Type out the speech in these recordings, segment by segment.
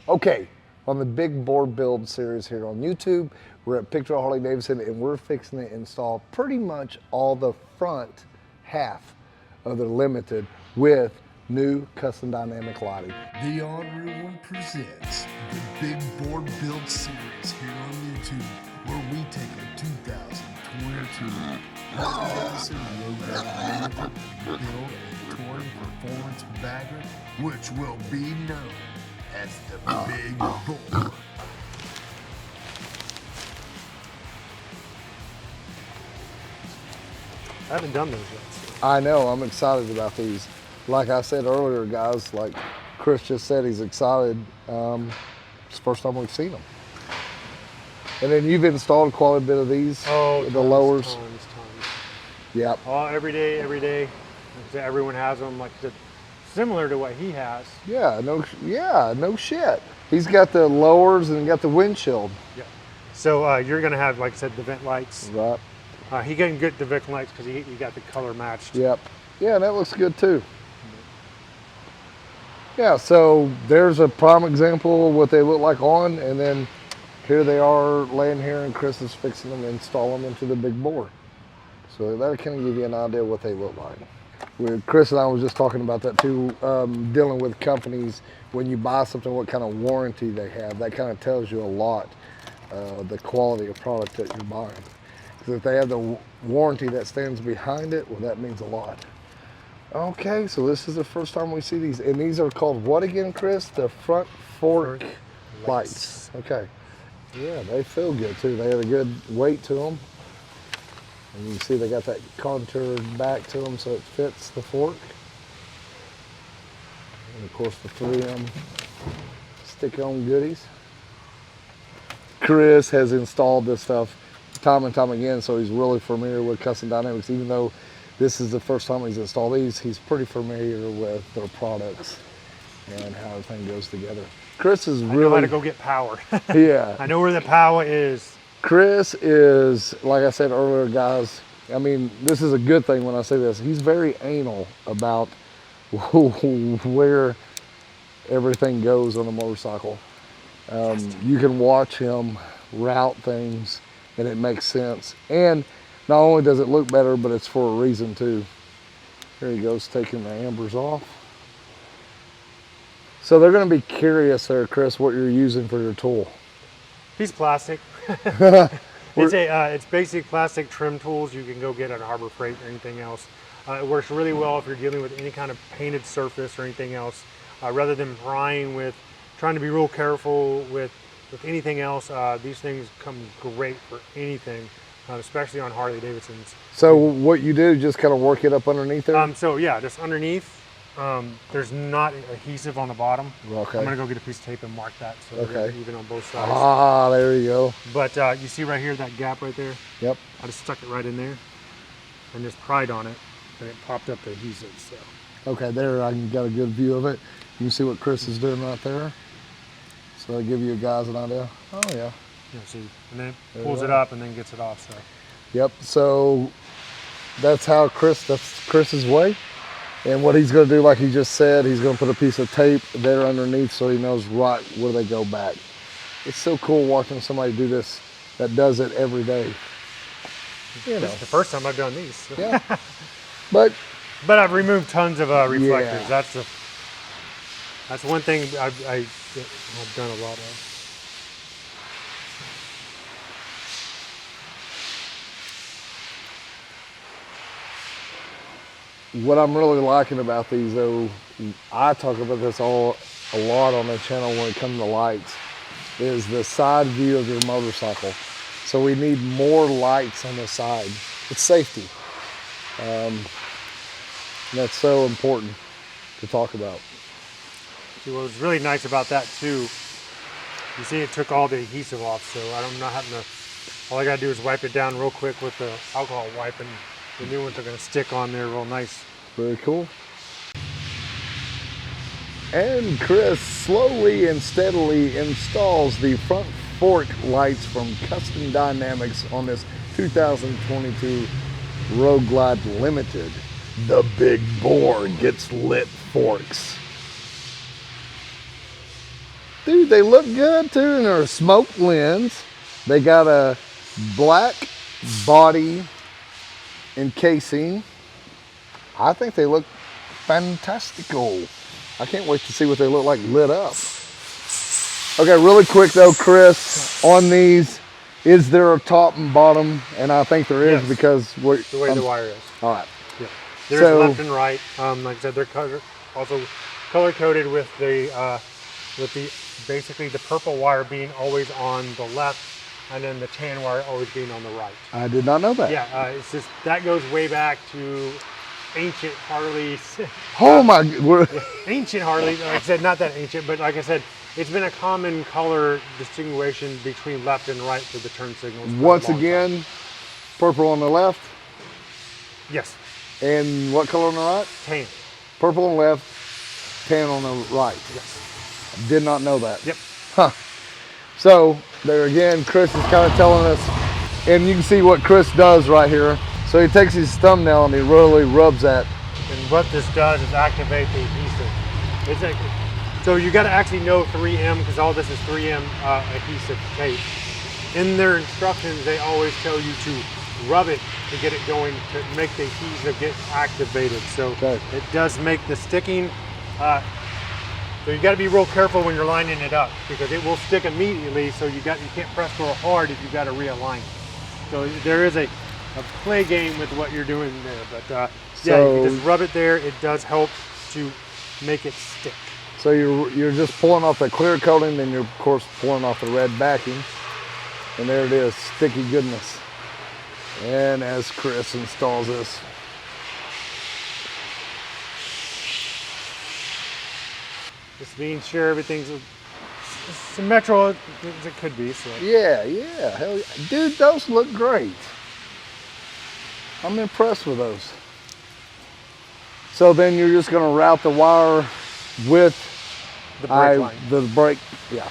Okay, on the Big Boar Build series here on YouTube, we're at Picture Harley Davidson and we're fixing to install pretty much all the front half of the Limited with new custom dynamic lighting. The Ornery One presents the Big Boar Build series here on YouTube, where we take a 2022 Davidson Road Limited build a touring performance bagger, which will be known as the Big Boar. I haven't done those yet. I know, I'm excited about these. Like I said earlier, guys, like Chris just said, he's excited. It's the first time we've seen them. And then you've installed quite a bit of these, the lowers. Tons. Yep. Oh, every day. Everyone has them, like similar to what he has. Yeah, no shit. He's got the lowers and got the windshield. Yeah. So you're gonna have, like I said, the vent lights. Right. He can get the vent lights because he got the color matched. Yep. Yeah, that looks good too. Yeah, so there's a prime example of what they look like on, and then here they are laying here, and Chris is fixing them and install them into the Big Boar. So that'll kind of give you an idea what they look like. Chris and I was just talking about that too, dealing with companies. When you buy something, what kind of warranty they have, that kind of tells you a lot, the quality of product that you're buying. Because if they have the warranty that stands behind it, well, that means a lot. Okay, so this is the first time we see these, and these are called what again, Chris? The front fork lights. Okay. Yeah, they feel good too. They have a good weight to them. And you can see they got that contoured back to them so it fits the fork. And of course the 3M stick-on goodies. Chris has installed this stuff time and time again, so he's really familiar with custom dynamics. Even though this is the first time he's installed these, he's pretty familiar with their products and how everything goes together. Chris is really... I know how to go get power. Yeah. I know where the power is. Chris is, like I said earlier, guys, I mean, this is a good thing when I say this. He's very anal about where everything goes on a motorcycle. You can watch him route things and it makes sense. And not only does it look better, but it's for a reason too. Here he goes, taking the ambers off. So they're gonna be curious there, Chris, what you're using for your tool. Piece of plastic. It's basic plastic trim tools you can go get at Harbor Freight or anything else. It works really well if you're dealing with any kind of painted surface or anything else. Rather than trying to be real careful with anything else, these things come great for anything, especially on Harley Davidsons. So what you do, just kind of work it up underneath there? So yeah, just underneath. There's not adhesive on the bottom. Okay. I'm gonna go get a piece of tape and mark that so okay. even on both sides. Ah, there you go. But you see right here, that gap right there? Yep. I just stuck it right in there and just pried on it, and it popped up the adhesive. So. Okay, there I got a good view of it. You can see what Chris is doing right there. So that'll give you guys an idea. Oh yeah. Yeah, see, and then it pulls it up and then gets it off. So. Yep. So that's Chris's way. And what he's going to do, like he just said, he's going to put a piece of tape there underneath so he knows right where they go back. It's so cool watching somebody do this that does it every day. You know. This is the first time I've done these. So. Yeah. But I've removed tons of reflectors. Yeah. That's one thing I've done a lot of. what I'm really liking about these though, I talk about this a lot on the channel when it comes to lights, is the side view of your motorcycle. So we need more lights on the side. It's safety. And that's so important to talk about. See, what was really nice about that too, you see it took all the adhesive off, so I'm not having to, all I gotta do is wipe it down real quick with the alcohol wipe, and the new ones are gonna stick on there real nice. Very cool. And Chris slowly and steadily installs the front fork lights from Custom Dynamics on this 2022 Road Glide Limited. The Big Boar gets lit forks. Dude, they look good too, and they're a smoke lens. They got a black body encasing. I think they look fantastical. I can't wait to see what they look like lit up. Okay, really quick though, Chris, on these, is there a top and bottom? And I think there is, Yes. because we're, The way the wire is. all right. Yeah. There's So- left and right. Like I said, they're also color coded with the basically the purple wire being always on the left, and then the tan wire always being on the right. I did not know that. Yeah, it's just that goes way back to ancient Harleys. Oh my, we're, Ancient Harley, like I said, not that ancient, but like I said, it's been a common color distinguishing between left and right for the turn signals. for a once long again, time. purple on the left, Yes, and what color on the right? tan. Purple on the left, tan on the right. Yes. Did not know that. Yep. Huh. So there again, Chris is kind of telling us, and you can see what Chris does right here. So he takes his thumbnail and he really rubs that. And what this does is activate the adhesive. So you got to actually know 3M, because all this is 3M adhesive tape. In their instructions, they always tell you to rub it to get it going, to make the adhesive get activated. So Okay. it does make the sticking. So you got to be real careful when you're lining it up, because it will stick immediately. So you can't press real hard if you got to realign it. So there is a play game with what you're doing there. But yeah, you just rub it there. It does help to make it stick. So you're just pulling off the clear coating, then you're of course pulling off the red backing, and there it is, sticky goodness. And as Chris installs this, Just being sure everything's as symmetrical as it could be. So yeah, hell yeah. Dude, those look great. I'm impressed with those. So then you're just gonna route the wire with the brake line. the brake, yeah.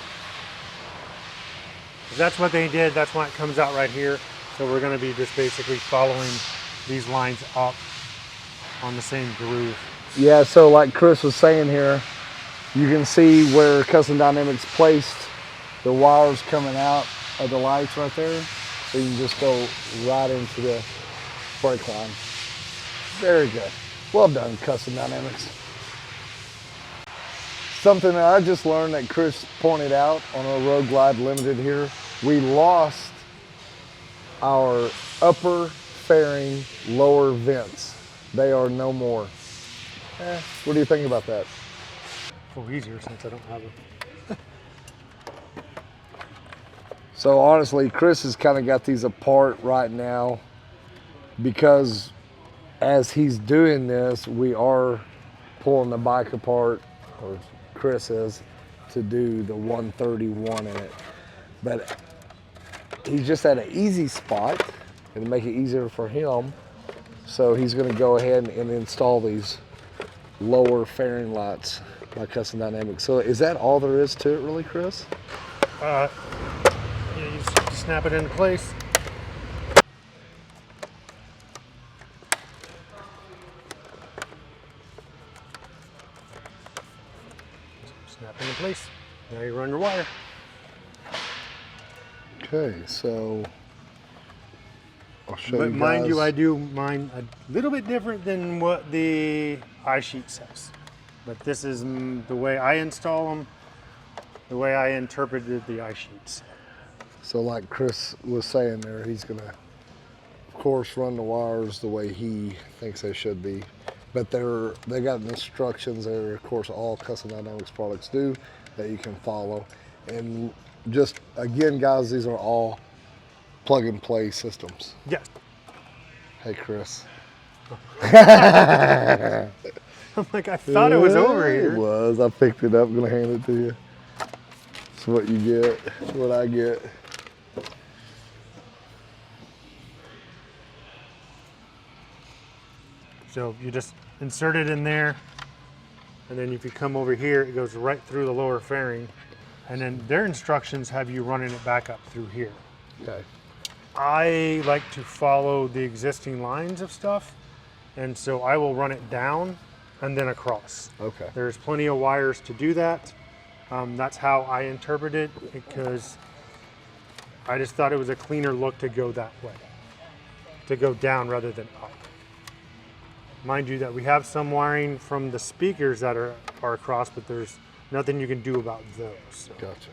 That's what they did. That's why it comes out right here. So we're going to be just basically following these lines up on the same groove. Yeah, so like Chris was saying here, you can see where Custom Dynamics placed the wires coming out of the lights right there. So you can just go right into the brake line. Very good. Well done, Custom Dynamics. Something that I just learned that Chris pointed out on our Road Glide Limited here, we lost our upper fairing lower vents. They are no more. What do you think about that? Oh, easier since I don't have it. So honestly, Chris has kind of got these apart right now because as he's doing this, we are pulling the bike apart, or Chris is, to do the 131 in it. But he's just at an easy spot and to make it easier for him. So he's gonna go ahead and install these lower fairing lights by Custom Dynamics. So is that all there is to it really, Chris? Yeah, you just have to snap it into place. Snap into place. Now you run your wire. Okay, so I'll show But you mind you, guys. I do mine a little bit different than what the iSheet says. But this is the way I install them, the way I interpreted the iSheets. So like Chris was saying there, he's gonna, of course, run the wires the way he thinks they should be. But they got instructions there, of course, all Custom Dynamics products do, that you can follow. And just, again, guys, these are all plug and play systems. Yes. Hey, Chris. I'm like, I thought it was over It here. was. I picked it up. I'm gonna hand it to you. It's what you get. It's what I get. So you just insert it in there, and then if you come over here, it goes right through the lower fairing, and then their instructions have you running it back up through here. Okay. I like to follow the existing lines of stuff, and so I will run it down and then across. Okay. There's plenty of wires to do that. That's how I interpret it, because I just thought it was a cleaner look to go that way, to go down rather than up. Mind you that we have some wiring from the speakers that are across, but there's nothing you can do about those. So. Gotcha.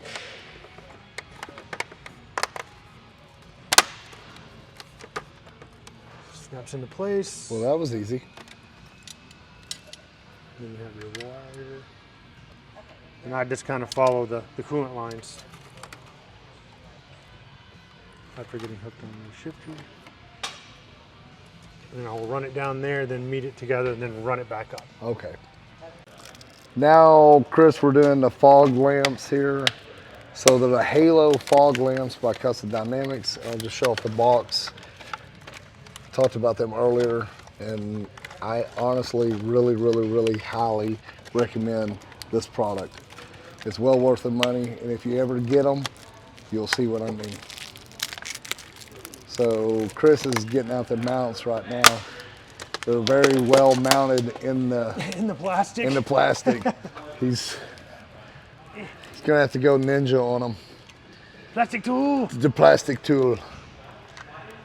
Snaps into place. Well, that was easy. Then you have your wire. And I just kind of follow the coolant lines. After getting hooked on the shifter. And then I'll run it down there, then meet it together, and then run it back up. Okay. Now, Chris, we're doing the fog lamps here. So they're the Halo fog lamps by Custom Dynamics. I'll just show off the box. Talked about them earlier, and I honestly really highly recommend this product. It's well worth the money, and if you ever get them, you'll see what I mean. So Chris is getting out the mounts right now. They're very well mounted in the plastic. In the plastic. He's gonna have to go ninja on them. Plastic tool. The plastic tool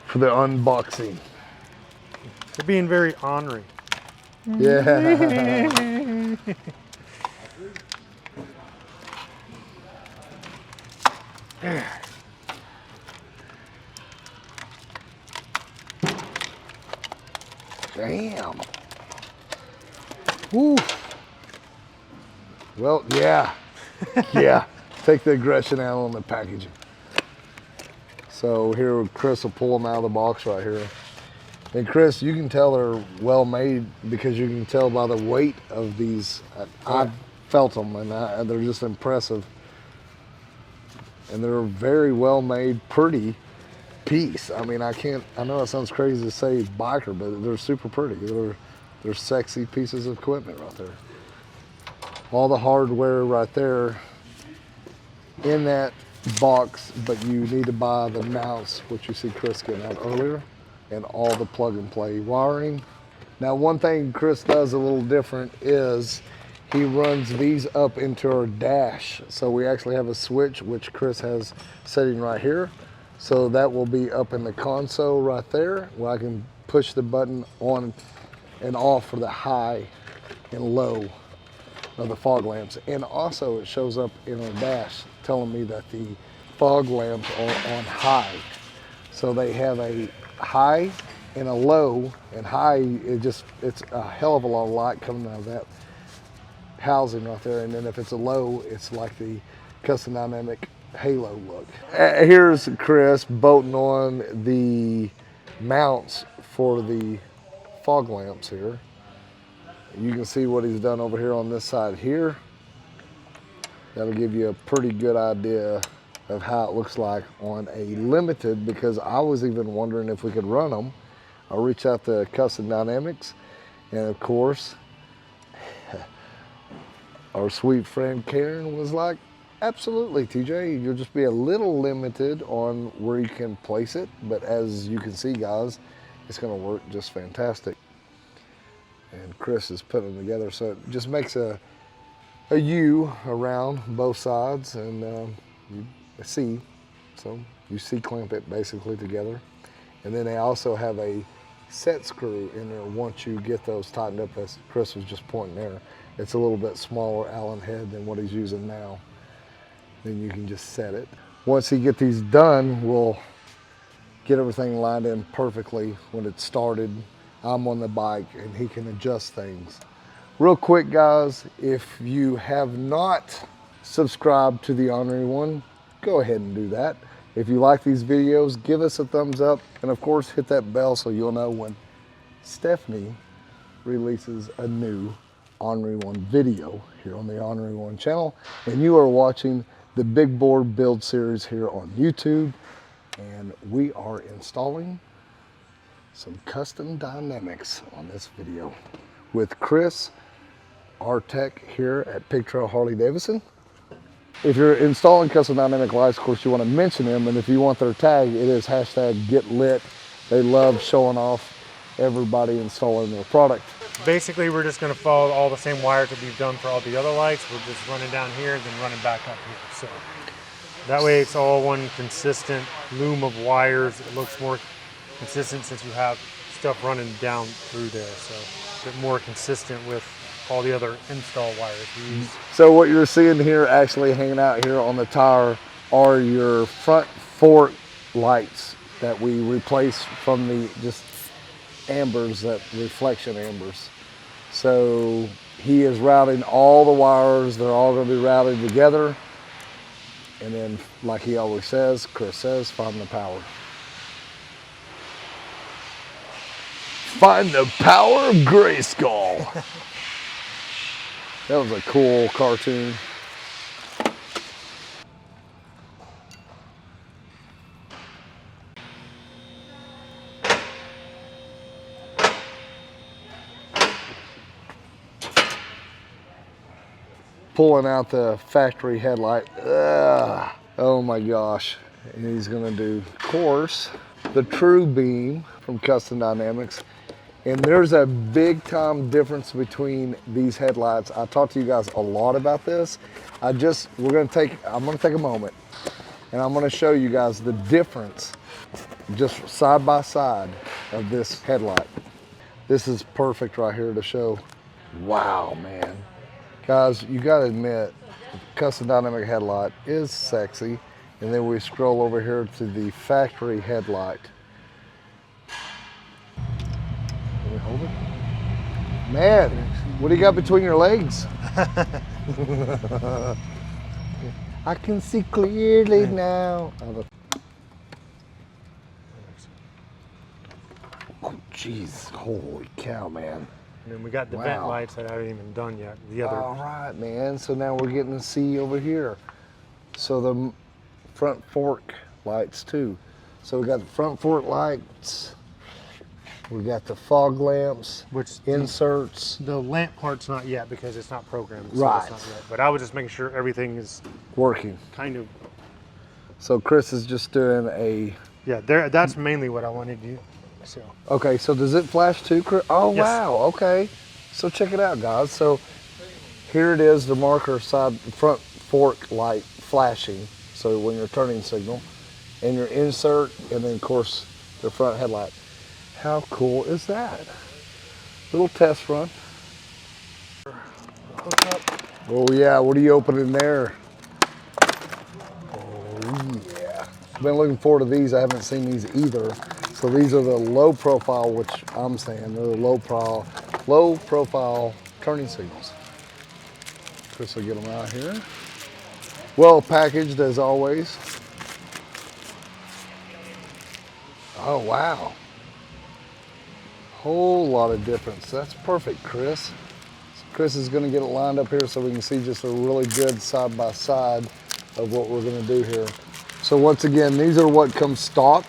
for the unboxing. You're being very ornery. Yeah. Damn. Woo. Well, yeah. Yeah. Take the aggression out on the packaging. So here, Chris will pull them out of the box right here. And Chris, you can tell they're well made because you can tell by the weight of these. I've felt them, and they're just impressive. And they're a very well made, pretty piece. I mean, I know it sounds crazy to say biker, but they're super pretty. They're sexy pieces of equipment right there. All the hardware right there in that box, but you need to buy the mounts, which you see Chris getting out earlier, and all the plug and play wiring. Now, one thing Chris does a little different is he runs these up into our dash. So we actually have a switch, which Chris has setting right here. So that will be up in the console right there, where I can push the button on and off for the high and low of the fog lamps. And also it shows up in our dash telling me that the fog lamps are on high. So they have a high and a low, and high, it's a hell of a lot of light coming out of that housing right there. And then if it's a low, it's like the Custom Dynamic Halo look. Here's Chris bolting on the mounts for the fog lamps here. You can see what he's done over here on this side here. That'll give you a pretty good idea of how it looks like on a limited, because I was even wondering if we could run them. I reached out to Custom Dynamics, and of course, our sweet friend Karen was like, absolutely, TJ, you'll just be a little limited on where you can place it, but as you can see, guys, it's gonna work just fantastic. And Chris is putting them together, so it just makes a U around both sides, and you C, so you C-clamp it basically together. And then they also have a set screw in there once you get those tightened up, as Chris was just pointing there. It's a little bit smaller Allen head than what he's using now. Then you can just set it. Once he get these done, we'll get everything lined in perfectly when it's started. I'm on the bike and he can adjust things. Real quick, guys, if you have not subscribed to the Ornery One, go ahead and do that. If you like these videos, give us a thumbs up, and of course hit that bell so you'll know when Stephanie releases a new Ornery One video here on the Ornery One channel. And you are watching the Big Boar build series here on YouTube, and we are installing some custom dynamics on this video with Chris, our tech here at Pig Trail Harley Davidson. If you're installing custom dynamic lights, of course you want to mention them, and if you want their tag, it is hashtag #GetLit. They love showing off everybody installing their product. Basically, we're just going to follow all the same wires that we've done for all the other lights. We're just running down here and then running back up here. So that way it's all one consistent loom of wires. It looks more consistent since you have stuff running down through there. So a bit more consistent with all the other install wires we use. So what you're seeing here actually hanging out here on the tire are your front fork lights that we replace from the just ambers, that reflection ambers. So he is routing all the wires. They're all going to be routed together. And then, like he always says, Chris says, find the power. Find the power of Grayskull. That was a cool cartoon. Pulling out the factory headlight. Ugh. Oh my gosh. And he's gonna do, of course, the TRUBEAM from Custom Dynamics. And there's a big time difference between these headlights. I talked to you guys a lot about this. I'm gonna take a moment and I'm gonna show you guys the difference just side by side of this headlight. This is perfect right here to show. Wow, man. Guys, you gotta admit, the Custom Dynamic headlight is sexy. And then we scroll over here to the factory headlight. Can we hold it? Man, what do you got between your legs? I can see clearly now. Oh, jeez, holy cow, man. And then we got the vent lights that I haven't even done yet. The other. All right, man. So now we're getting to see over here. So the front fork lights too. So we got the front fork lights. We got the fog lamps, which inserts. The lamp part's not yet because it's not programmed. So Right. it's not yet. But I was just making sure everything is Working. kind of. So Chris is just doing a. Yeah, there. That's mainly what I wanted to do. So. Okay, so does it flash too, Chris? Oh, Yes. wow, okay. So check it out, guys. So here it is, the marker side front fork light flashing. So when you're turning signal, and your insert, and then of course the front headlight. How cool is that? Little test run. Oh yeah, what are you opening there? Oh yeah. Been looking forward to these. I haven't seen these either. So these are the low profile, which I'm saying they're the low profile turning signals. Chris will get them out here. Well packaged as always. Oh wow. Whole lot of difference. That's perfect, Chris. So Chris is gonna get it lined up here so we can see just a really good side by side of what we're gonna do here. So once again, these are what comes stock,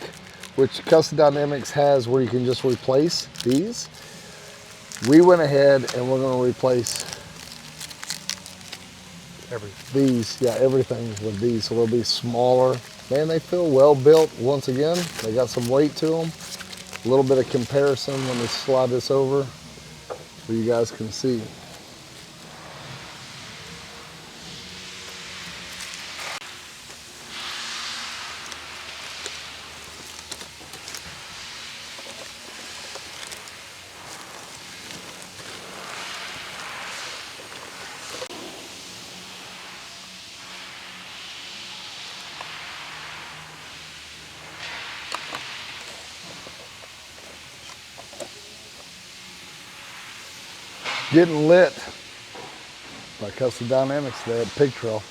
which Custom Dynamics has where you can just replace these. We went ahead and we're gonna replace these, yeah, everything with these, so they'll be smaller. Man, they feel well built. Once again, they got some weight to them. A little bit of comparison. Let me slide this over so you guys can see. Getting lit by Custom Dynamics there at Pig Trail.